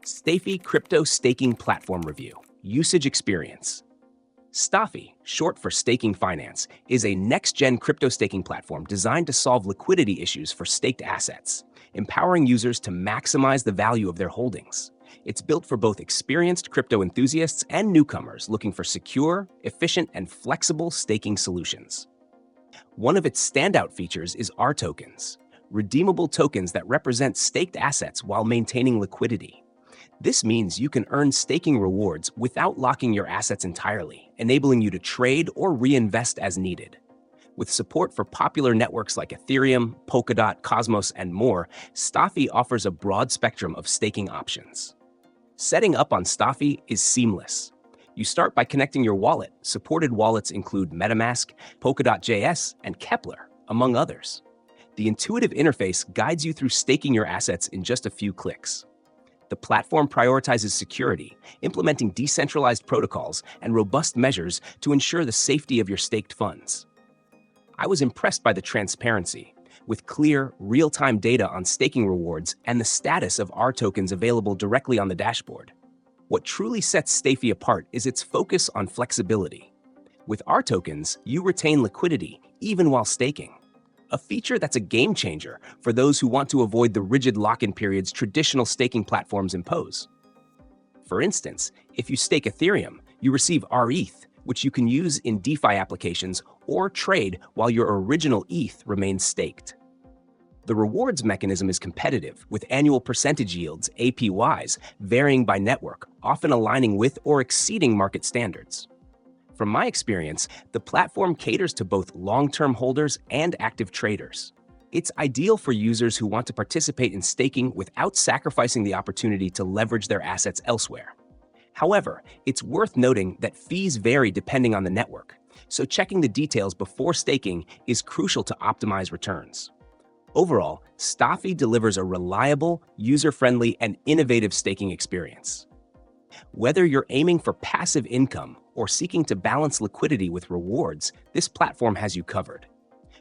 Stafi Crypto Staking Platform Review. Usage Experience. Stafi, short for staking finance, is a next-gen crypto staking platform designed to solve liquidity issues for staked assets, empowering users to maximize the value of their holdings. It's built for both experienced crypto enthusiasts and newcomers looking for secure, efficient, and flexible staking solutions. One of its standout features is R tokens, redeemable tokens that represent staked assets while maintaining liquidity. This means you can earn staking rewards without locking your assets entirely, enabling you to trade or reinvest as needed. With support for popular networks like Ethereum, Polkadot, Cosmos, and more, Stafi offers a broad spectrum of staking options. Setting up on Stafi is seamless. You start by connecting your wallet. Supported wallets include MetaMask, Polkadot.js, and Kepler, among others. The intuitive interface guides you through staking your assets in just a few clicks. The platform prioritizes security, implementing decentralized protocols and robust measures to ensure the safety of your staked funds. I was impressed by the transparency, with clear, real-time data on staking rewards and the status of R tokens available directly on the dashboard. What truly sets Stafi apart is its focus on flexibility. With R tokens, you retain liquidity even while staking, a feature that's a game changer for those who want to avoid the rigid lock-in periods traditional staking platforms impose. For instance, if you stake Ethereum, you receive RETH, which you can use in DeFi applications or trade while your original ETH remains staked. The rewards mechanism is competitive, with annual percentage yields, APYs, varying by network, often aligning with or exceeding market standards. From my experience, the platform caters to both long-term holders and active traders. It's ideal for users who want to participate in staking without sacrificing the opportunity to leverage their assets elsewhere. However, it's worth noting that fees vary depending on the network, so checking the details before staking is crucial to optimize returns. Overall, Stafi delivers a reliable, user-friendly, and innovative staking experience. Whether you're aiming for passive income or seeking to balance liquidity with rewards, this platform has you covered.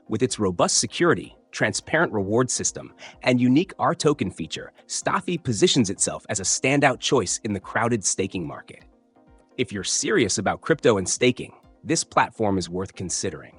With its robust security, transparent reward system, and unique R token feature, Stafi positions itself as a standout choice in the crowded staking market. If you're serious about crypto and staking, this platform is worth considering.